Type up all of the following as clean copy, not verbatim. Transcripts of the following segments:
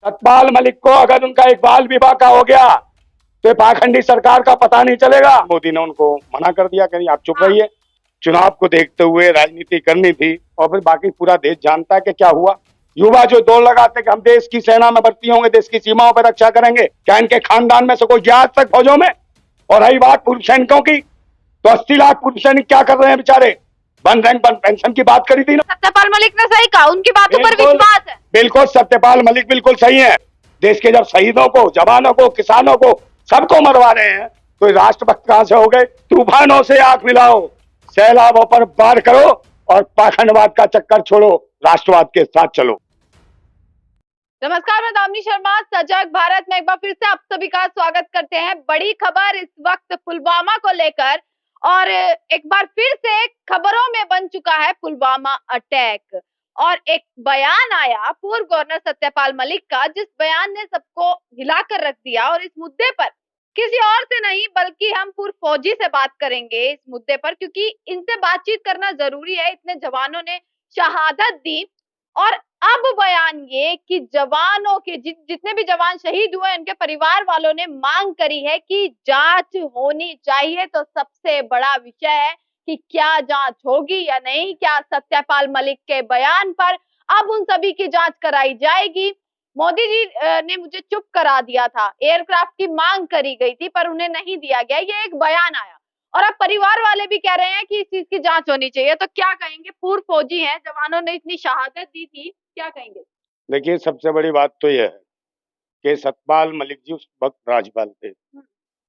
सतपाल मलिक को अगर उनका एक बाल विवाह का हो गया तो ये पाखंडी सरकार का पता नहीं चलेगा। मोदी ने उनको मना कर दिया कि आप चुप रहिए, चुनाव को देखते हुए राजनीति करनी थी। और फिर बाकी पूरा देश जानता है कि क्या हुआ। युवा जो दौड़ लगाते कि हम देश की सेना में भर्ती होंगे, देश की सीमाओं पर रक्षा करेंगे, क्या इनके खानदान में से कोई गया आज तक फौजों में? और रही बात पूर्व सैनिकों की, तो 80 लाख पूर्व सैनिक क्या कर रहे हैं बेचारे? वन रैंक वन पेंशन की बात करी थी ना। सत्यपाल मलिक ने सही कहा, उनकी बातों पर बिल्कुल, विश्वास है। बिल्कुल सत्यपाल मलिक बिल्कुल सही है। देश के जब शहीदों को, जवानों को, किसानों को, सबको मरवा रहे हैं तो राष्ट्रभक्त कहां से हो गए? तूफानों से आंख मिलाओ, सैलाबों पर वार करो और पाखंडवाद का चक्कर छोड़ो, राष्ट्रवाद के साथ चलो। नमस्कार, मैं दामिनी शर्मा। सजग भारत में एक बार फिर से आप सभी का स्वागत करते हैं। बड़ी खबर इस वक्त पुलवामा को लेकर, और एक बार फिर से खबरों में बन चुका है पुलवामा अटैक। और एक बयान आया पूर्व गवर्नर सत्यपाल मलिक का, जिस बयान ने सबको हिलाकर रख दिया। और इस मुद्दे पर किसी और से नहीं बल्कि हम पूर्व फौजी से बात करेंगे इस मुद्दे पर, क्योंकि इनसे बातचीत करना जरूरी है। इतने जवानों ने शहादत दी और अब बयान ये कि जवानों के जितने भी जवान शहीद हुए उनके परिवार वालों ने मांग करी है कि जांच होनी चाहिए। तो सबसे बड़ा विषय है कि क्या जांच होगी या नहीं, क्या सत्यपाल मलिक के बयान पर अब उन सभी की जांच कराई जाएगी। मोदी जी ने मुझे चुप करा दिया था, एयरक्राफ्ट की मांग करी गई थी पर उन्हें नहीं दिया गया, ये एक बयान आया। और अब परिवार वाले भी कह रहे हैं कि इस चीज की जांच होनी चाहिए। तो क्या कहेंगे, पूर्व फौजी हैं, जवानों ने इतनी शहादत दी थी, क्या कहेंगे? देखिए, सबसे बड़ी बात तो यह है कि सतपाल मलिक जी उस वक्त राज्यपाल थे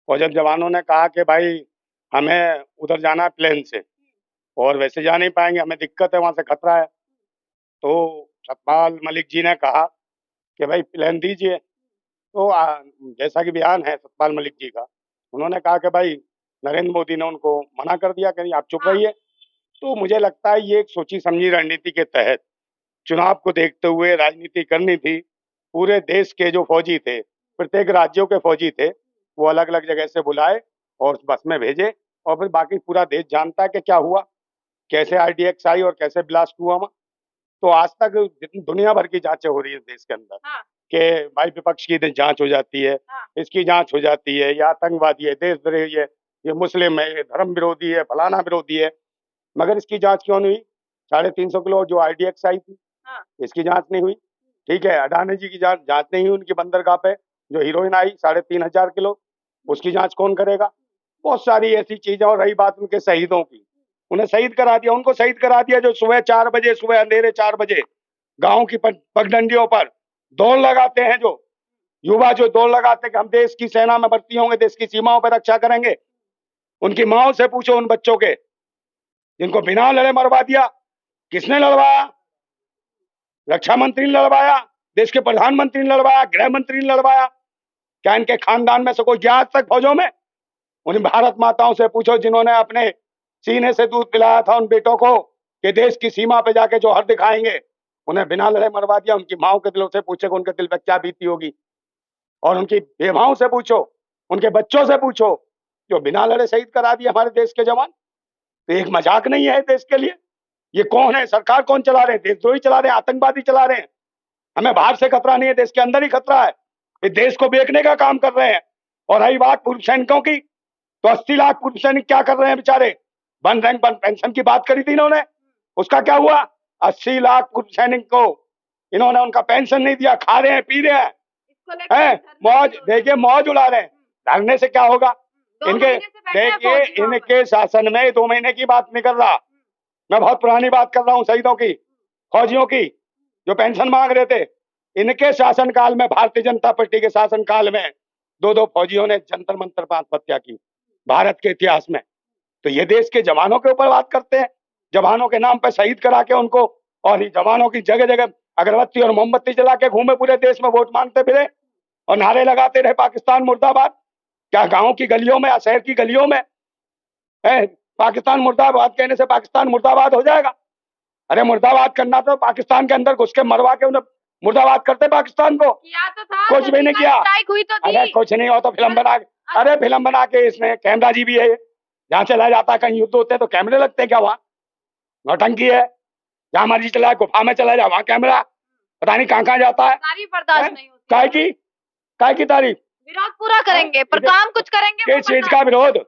और जब जवानों ने कहा कि भाई हमें उधर जाना है प्लेन से और वैसे जा नहीं पाएंगे, हमें दिक्कत है, वहां से खतरा है, तो सतपाल मलिक जी ने कहा कि भाई प्लेन दीजिए। तो जैसा कि बयान है सतपाल मलिक जी का, उन्होंने कहा कि भाई नरेंद्र मोदी ने उनको मना कर दिया कि आप चुप रहिए। तो मुझे लगता है ये एक सोची समझी रणनीति के तहत चुनाव को देखते हुए राजनीति करनी थी। पूरे देश के जो फौजी थे, प्रत्येक राज्यों के फौजी थे, वो अलग अलग जगह से बुलाए और उस बस में भेजे। और फिर बाकी पूरा देश जानता है कि क्या हुआ, कैसे आरडीएक्स आई और कैसे ब्लास्ट हुआ वहाँ। तो आज तक जितनी दुनिया भर की जांचें हो रही है देश के अंदर कि भाई विपक्ष की जांच हो जाती है, इसकी जांच हो जाती है, ये आतंकवादी है, देशद्रोही है, ये मुस्लिम है, ये धर्म विरोधी है, फलाना विरोधी है, मगर इसकी जांच क्यों नहीं हुई? 350 किलो जो आरडीएक्स आई थी, इसकी जांच नहीं हुई। ठीक है, अडानी जी की जांच नहीं हुई, उनकी बंदरगाह पे जो हीरोइन आई 3,500 किलो, उसकी जांच कौन करेगा? बहुत सारी ऐसी चीजें। और रही बात उनके शहीदों की, उन्हें शहीद करा दिया, उनको शहीद करा दिया जो सुबह 4 बजे, सुबह अंधेरे 4 बजे गांव की पगडंडियों पर दौड़ लगाते हैं, जो युवा जो दौड़ लगाते हैं कि हम देश की सेना में भर्ती होंगे, देश की सीमाओं पर रक्षा करेंगे। उनकी माओ से पूछो, उन बच्चों के जिनको बिना लड़े मरवा दिया, किसने लड़वाया? रक्षा मंत्री ने लड़वाया, देश के प्रधानमंत्री ने लड़वाया, गृह मंत्री ने लड़वाया। क्या इनके खानदान में से कोई गया आज तक फौजों में? उन भारत माताओं से पूछो जिन्होंने अपने सीने से दूध पिलाया था उन बेटों को कि देश की सीमा पे जाके जो हर दिखाएंगे, उन्हें बिना लड़े मरवा दिया। उनकी माओ के दिलों से पूछो, उनके दिल पे क्या बीती होगी। और उनकी बेवाओं से पूछो, उनके बच्चों से पूछो, जो बिना लड़े शहीद करा दिए हमारे देश के जवान। तो एक मजाक नहीं है देश के लिए? ये कौन है? सरकार कौन चला रहे हैं? देशद्रोही चला रहे हैं, आतंकवादी चला रहे हैं। हमें बाहर से खतरा नहीं है, देश के अंदर ही खतरा है। ये देश को बेचने का काम कर रहे हैं। और रही बात पूर्व सैनिकों की, तो 80 लाख पूर्व सैनिक क्या कर रहे हैं बेचारे? वन रैंक वन पेंशन की बात करी थी इन्होंने, उसका क्या हुआ? 80 लाख पूर्व सैनिक को इन्होंने उनका पेंशन नहीं दिया, खा रहे हैं, पी रहे हैं, मौज, देखिए मौज उड़ा रहे हैं। धरने से क्या होगा? इनके देखिए, इनके शासन में 2 महीने की बात नहीं कर रहा, मैं बहुत पुरानी बात कर रहा हूँ, शहीदों की, फौजियों की, जो पेंशन मांग रहे थे। इनके शासन काल में, भारतीय जनता पार्टी के शासन काल में 2-2 फौजियों ने जंतर मंतर पर आत्महत्या की भारत के इतिहास में। तो ये देश के जवानों के ऊपर बात करते हैं, जवानों के नाम पे शहीद करा के उनको, और जवानों की जगह जगह अगरबत्ती और मोमबत्ती जला के घूमे पूरे देश में, वोट मांगते फिरे और नारे लगाते रहे पाकिस्तान मुर्दाबाद। क्या गांव की गलियों में या शहर की गलियों में पाकिस्तान मुर्दाबाद कहने से पाकिस्तान मुर्दाबाद हो जाएगा? अरे मुर्दाबाद करना तो पाकिस्तान के अंदर घुस के मरवा के उन्हें मुर्दाबाद करते पाकिस्तान को। किया तो था, कुछ भी नहीं किया। हुई तो थी। अरे कुछ नहीं हो तो फिल्म बना, अरे फिल्म बना के इसमें कैमरा जी भी है, जहाँ चला जाता है, कहीं युद्ध होते हैं तो कैमरे लगते हैं क्या वहाँ? नौटंकी है। जहाँ मर्जी चला, गुफा में चला जाए वहाँ कैमरा, पता नहीं कहाँ कहाँ जाता है। सारी बर्दाश्त नहीं होती। काय की तारीफ? विरोध पूरा करेंगे पर काम कुछ करेंगे किस चीज का विरोध?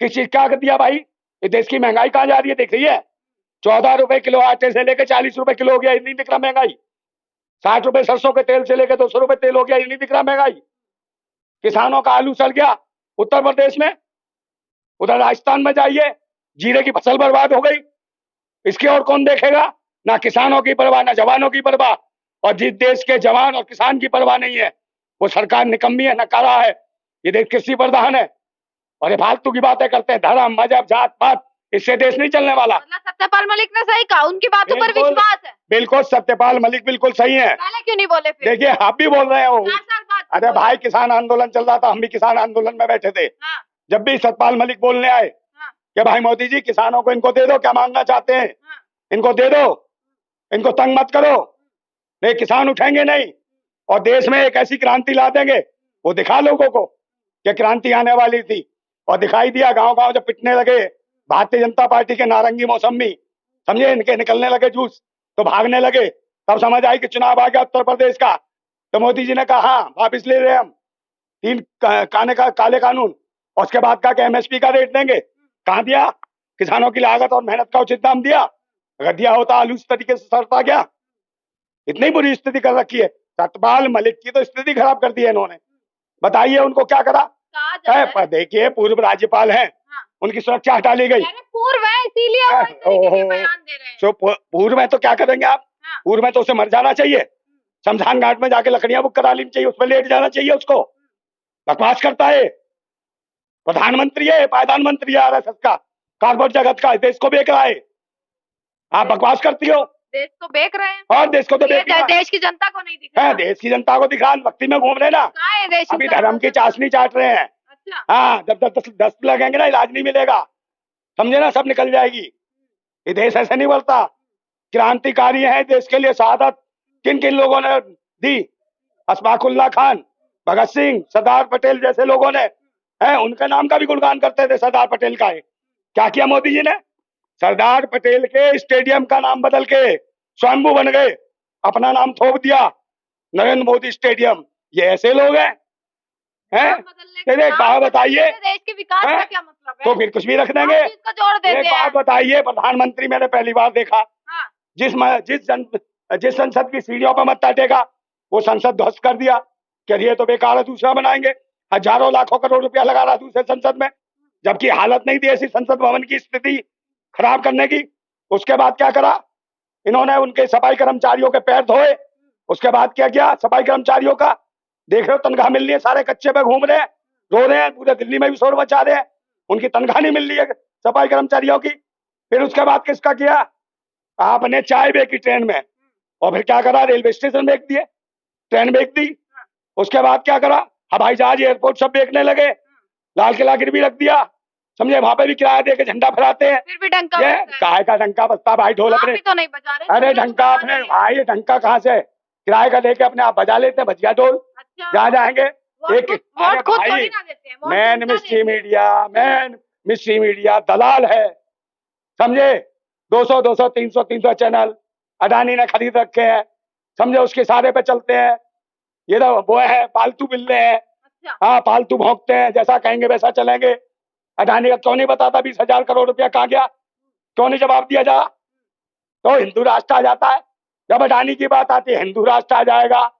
किस चीज का कर दिया भाई? ये देश की महंगाई कहाँ जा रही है, देख रही है? 14 रुपए किलो आटे से लेकर 40 रुपए किलो हो गया, इतनी दिख रहा महंगाई। 60 रुपए सरसों के तेल से लेकर 200 रुपए तेल हो गया, इतनी दिख रहा महंगाई। किसानों का आलू सड़ गया उत्तर प्रदेश में, उधर राजस्थान में जाइए, जीरे की फसल बर्बाद हो गई। इसकी और कौन देखेगा? ना किसानों की परवाह, ना जवानों की परवाह। और जिस देश के जवान और किसान की परवाह नहीं है, वो सरकार निकम्मी है, नकारा है। ये देश कृषि प्रधान है और ये फालतू की बातें करते हैं, धर्म मजहब जात पात, इससे देश नहीं चलने वाला। मतलब सत्यपाल मलिक ने सही कहा, उनकी बातों पर विश्वास है। बिल्कुल, सत्यपाल मलिक बिल्कुल सही है। पहले क्यों नहीं बोले फिर? देखिए, आप भी बोल रहे हो। 4 साल बाद अरे भाई, किसान आंदोलन चल रहा था, हम भी किसान आंदोलन में बैठे थे। हाँ। जब भी सत्यपाल मलिक बोलने आए कि भाई मोदी जी, किसानों को इनको दे दो, क्या मांगना चाहते हैं इनको दे दो, इनको तंग मत करो, नहीं किसान उठेंगे नहीं और देश में एक ऐसी क्रांति ला देंगे, वो दिखा लोगों को कि क्रांति आने वाली थी। और दिखाई दिया, गांव गांव जब पिटने लगे भारतीय जनता पार्टी के नारंगी मौसमी, समझे, इनके निकलने लगे जूस, तो भागने लगे। तब समझ आई कि चुनाव आ गया उत्तर प्रदेश का। तो मोदी जी ने कहा हाँ, वापिस ले रहे हम 3 काले कानून, और उसके बाद कहा कि एमएसपी का रेट देंगे। कहाँ दिया? किसानों की लागत और मेहनत का उचित दाम दिया? अगर दिया होता, आलू इस तरीके से सड़ता गया? इतनी बुरी स्थिति कर रखी है। सत्यपाल मलिक की तो स्थिति खराब कर दी है इन्होंने। बताइए उनको क्या करा? देखिए, पूर्व राज्यपाल हैं, उनकी सुरक्षा हटा ली गई। पूर्व है, इसीलिए वो इस तरीके के बयान दे रहे हैं। तो पूर्व में तो क्या करेंगे आप? पूर्व में तो उसे मर जाना चाहिए, शमशान घाट में जाके लकड़ियां बुक करा लेनी चाहिए, उसमें लेट जाना चाहिए उसको। बकवास करता है, प्रधानमंत्री है, पायदान मंत्री है आरएसएस का, कारपोरेट जगत का, देश को बेच रहा है। आप बकवास करती हो। देश को बेच रहे हैं और देश को तो बेच रहा है, देश की जनता को नहीं दिख रहा। देश की जनता को दिखा, भक्ति में घूम रहे ना, अभी धर्म की चाशनी चाट रहे हैं। अच्छा। हाँ, जब 10 लगेंगे ना, इलाज नहीं मिलेगा, समझे ना, सब निकल जाएगी। ये देश ऐसे नहीं बढ़ता। क्रांतिकारी है देश के लिए शहादत किन किन लोगों ने दी? अशफाकुल्लाह खान, भगत सिंह, सरदार पटेल जैसे लोगों ने, है, उनके नाम का भी गुणगान करते थे। सरदार पटेल का है, क्या किया मोदी जी ने? सरदार पटेल के स्टेडियम का नाम बदल के स्वयंभू बन गए, अपना नाम थोप दिया, नरेंद्र मोदी स्टेडियम। ये ऐसे लोग हैं? कहा बताइए, देश के विकास का क्या मतलब है? तो फिर कुछ भी रख देंगे। एक बात बताइए, प्रधानमंत्री मैंने पहली बार देखा, जिस संसद की सीढ़ियों पर मत बैठेगा, वो संसद ध्वस्त कर दिया कि ये तो बेकार है, दूसरा बनाएंगे। हजारों लाखों करोड़ रुपया लगा रहा दूसरे संसद में, जबकि हालत नहीं थी ऐसी संसद भवन की स्थिति खराब करने की। उसके बाद क्या करा इन्होंने? उनके सफाई कर्मचारियों के पैर धोए। उसके बाद क्या किया? सफाई कर्मचारियों का देख रहे हो, तनख्वाह मिल रही है, सारे कच्चे पे घूम रहे हैं, रो रहे हैं, पूरे दिल्ली में भी शोर मचा रहे हैं, उनकी तनख्वाह नहीं मिल रही है सफाई कर्मचारियों की। फिर उसके बाद किसका किया? आपने चाय बेची ट्रेन में, और फिर क्या करा? रेलवे स्टेशन बेच दिए, ट्रेन बेच दी। उसके बाद क्या करा? हवाई जहाज, एयरपोर्ट सब बेचने लगे, लाल किला गिरवी रख दिया, समझे, वहां पे भी किराया दे के झंडा फहराते हैं। फिर भी डंका काय का डंका बजता भाई? ढोल अपने तो नहीं बजा रहे। अरे डंका अपने भाई, डंका कहाँ से? किराए का लेके अपने आप बजा लेते हैं, बजिया ढोल। जहाँ जाएंगे एक भाई, मैन मिस्ट्री मीडिया दलाल है, समझे। 200 300 चैनल अडानी ने खरीद रखे हैं, समझे, उसके सहारे पे चलते हैं। ये तो वो है, पालतू बिल्ले हैं। हाँ, पालतू भौंकते हैं, जैसा कहेंगे वैसा चलेंगे। अडानी का क्यों नहीं बताता 20,000 करोड़ रुपया कहाँ गया? क्यों नहीं जवाब दिया जा? तो हिंदू राष्ट्र आ जाता है, जब अडानी की बात आती है हिंदू राष्ट्र आ जाएगा,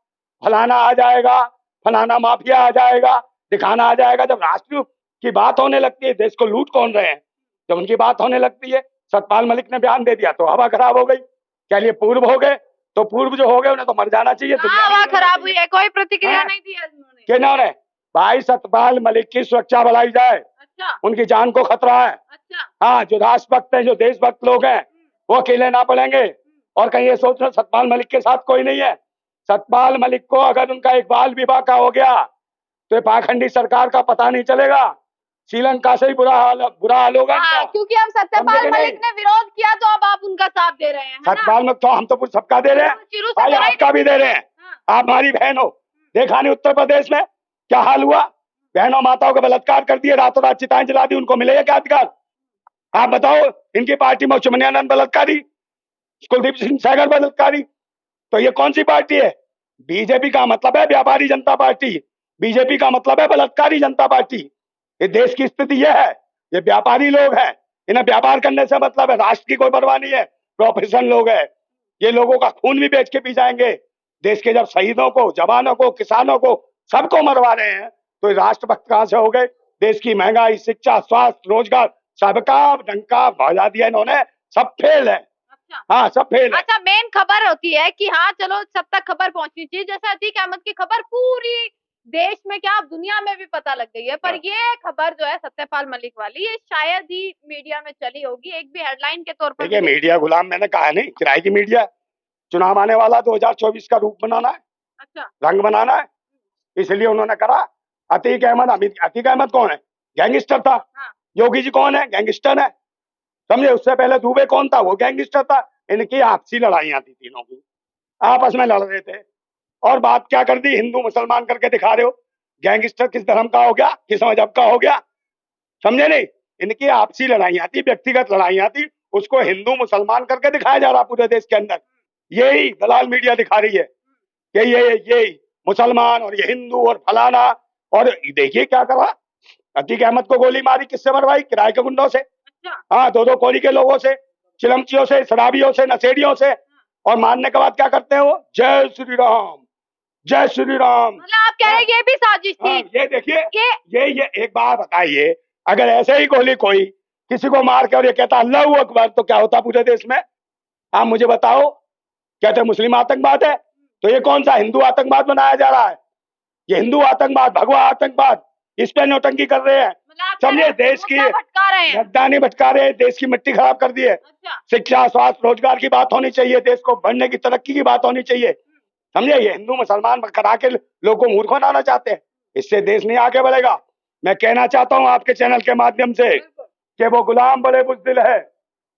फलाना आ जाएगा, फलाना माफिया आ जाएगा, दिखाना आ जाएगा। जब राष्ट्र की बात होने लगती है, देश को लूट कौन रहे हैं, जब उनकी बात होने लगती है। सत्यपाल मलिक ने बयान दे दिया तो हवा खराब हो गई। क्या लिए पूर्व हो गए? तो पूर्व जो हो गए उन्हें तो मर जाना चाहिए। हवा खराब हुई है, कोई प्रतिक्रिया नहीं दी है उन्होंने। भाई, सत्यपाल मलिक की सुरक्षा बढ़ाई जाए। अच्छा। उनकी जान को खतरा है। अच्छा। हाँ, जो राष्ट्रभक्त हैं, जो देशभक्त लोग हैं, वो अकेले ना पड़ेंगे। और कहीं ये सोच रहे सत्यपाल मलिक के साथ कोई नहीं है। सत्यपाल मलिक को अगर उनका एक बाल विवाह का हो गया तो पाखंडी सरकार का पता नहीं चलेगा, श्रीलंका से ही बुरा हाल होगा। क्योंकि अब सत्यपाल मलिक ने विरोध किया तो अब आप उनका साथ दे रहे हैं। सत्यपाल मलिक तो हम तो सबका दे रहे हैं, भाई आपका भी दे रहे हैं। आप हमारी बहन हो। देखा नहीं उत्तर प्रदेश में क्या हाल हुआ? बहनों माताओं का बलात्कार कर दिए, रातों रात चिताएं जला दी, उनको मिलेगा क्या अधिकार? आप बताओ। इनकी पार्टी में चुमनियानंद बलात्कारी, कुलदीप सिंह सेंगर बलात्कारी, तो ये कौन सी पार्टी है? बीजेपी का मतलब है व्यापारी जनता पार्टी, बीजेपी का मतलब है बलात्कारी जनता पार्टी। ये देश की स्थिति यह है, ये व्यापारी लोग हैं, इन्हें व्यापार करने से मतलब है, राष्ट्र की कोई परवाह नहीं है, प्रोफेशनल लोग हैं, ये लोगों का खून भी बेच के पी जाएंगे। देश के जब शहीदों को, जवानों को, किसानों को, सबको मरवा रहे हैं, तो ये राष्ट्रभक्त कहां से हो गए? देश की महंगाई, शिक्षा, स्वास्थ्य, रोजगार, सबका डंका बजा दिया इन्होंने, सब फेल है। अच्छा हाँ, सब फेल है। अच्छा, मेन खबर होती है कि हाँ चलो सब तक खबर पहुंचनी चाहिए, जैसे अतीक अहमद की खबर पूरी देश में क्या अब दुनिया में भी पता लग गई है, पर ये खबर जो है सत्यपाल मलिक वाली, ये शायद ही मीडिया में चली होगी, एक भी हेडलाइन के तौर पर देखिए, भी नहीं। मीडिया गुलाम मैंने कहा नहीं, किराए की मीडिया। चुनाव आने वाला 2024 का रूप बनाना है, अच्छा रंग बनाना है, इसलिए उन्होंने करा। अतीक अहमद, अतीक अहमद कौन है? गैंगस्टर था। हाँ योगी जी कौन है? गैंगस्टर है। समझे? उससे पहले दुबे कौन था? वो गैंगस्टर था। इनकी आपसी लड़ाइयां थी, तीनों की आपस में लड़ रहे थे। और बात क्या कर दी? हिंदू मुसलमान करके दिखा रहे हो। गैंगस्टर किस धर्म का हो गया, किस मजहब का हो गया? समझे नहीं? इनकी आपसी लड़ाइयां थी, व्यक्तिगत लड़ाइयां थी, उसको हिंदू मुसलमान करके दिखाया जा रहा पूरे देश के अंदर। यही दलाल मीडिया दिखा रही है, यही मुसलमान और ये हिंदू और फलाना। और देखिए क्या करा, अतीक अहमद को गोली मारी, किससे मरवाई? किराए के गुंडों से। अच्छा हाँ, दो दो कौड़ी के लोगों से, चिलमचियों से, शराबियों से, नशेड़ियों से। और मारने के बाद क्या करते हैं वो? जय श्री राम, जय श्री राम। मतलब आप कह रहे हैं ये भी साजिश थी? ये देखिए, कि ये एक बात बताइए, अगर ऐसे ही गोली कोई किसी को मार के और ये कहता अल्लाहू अकबर, तो क्या होता पूरे देश में? आप मुझे बताओ। कहते मुस्लिम आतंकवाद है, तो ये कौन सा हिंदू आतंकवाद बनाया जा रहा है? ये हिंदू आतंकवाद, भगवा आतंकवाद, इस पे नौटंकी कर रहे हैं। मतलब आप कह रहे समझे? हैं देश की मुद्दा भटका रहे हैं। राजधानी भटका रहे हैं, देश की मिट्टी खराब कर दी है। अच्छा शिक्षा, स्वास्थ्य, रोजगार की बात होनी चाहिए, देश को बढ़ने की, तरक्की की बात होनी चाहिए। समझे? ये हिंदू मुसलमान करा के लोगों को मूर्ख बनाना चाहते हैं, इससे देश नहीं आगे बढ़ेगा। मैं कहना चाहता हूं आपके चैनल के माध्यम से कि वो गुलाम बड़े बुज़दिल है,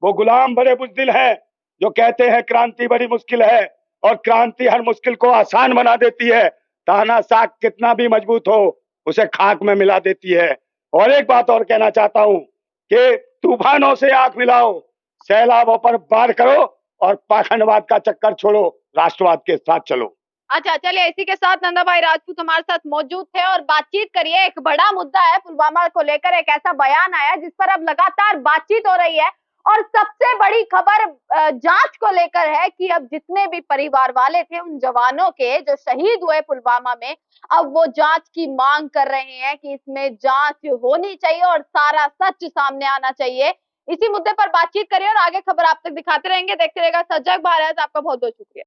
वो गुलाम बड़े बुज़दिल है जो कहते हैं क्रांति बड़ी मुश्किल है, और क्रांति हर मुश्किल को आसान बना देती है। तानाशाह कितना भी मजबूत हो, उसे खाक में मिला देती है। और एक बात और कहना चाहता हूं कि तूफानों से आंख मिलाओ, सैलाबों पर वार करो, और पाखंडवाद का चक्कर छोड़ो, राष्ट्रवाद के साथ चलो। अच्छा चलिए, इसी के साथ नंदा भाई राजपूत हमारे साथ मौजूद थे और बातचीत करिए। एक बड़ा मुद्दा है पुलवामा को लेकर, एक ऐसा बयान आया जिस पर अब लगातार बातचीत हो रही है, और सबसे बड़ी खबर जांच को लेकर है कि अब जितने भी परिवार वाले थे उन जवानों के जो शहीद हुए पुलवामा में, अब वो जांच की मांग कर रहे हैं कि इसमें जांच होनी चाहिए और सारा सच सामने आना चाहिए। इसी मुद्दे पर बातचीत करिए और आगे खबर आप तक दिखाते रहेंगे। देखते रहेगा सजग भारत। आपका बहुत बहुत शुक्रिया।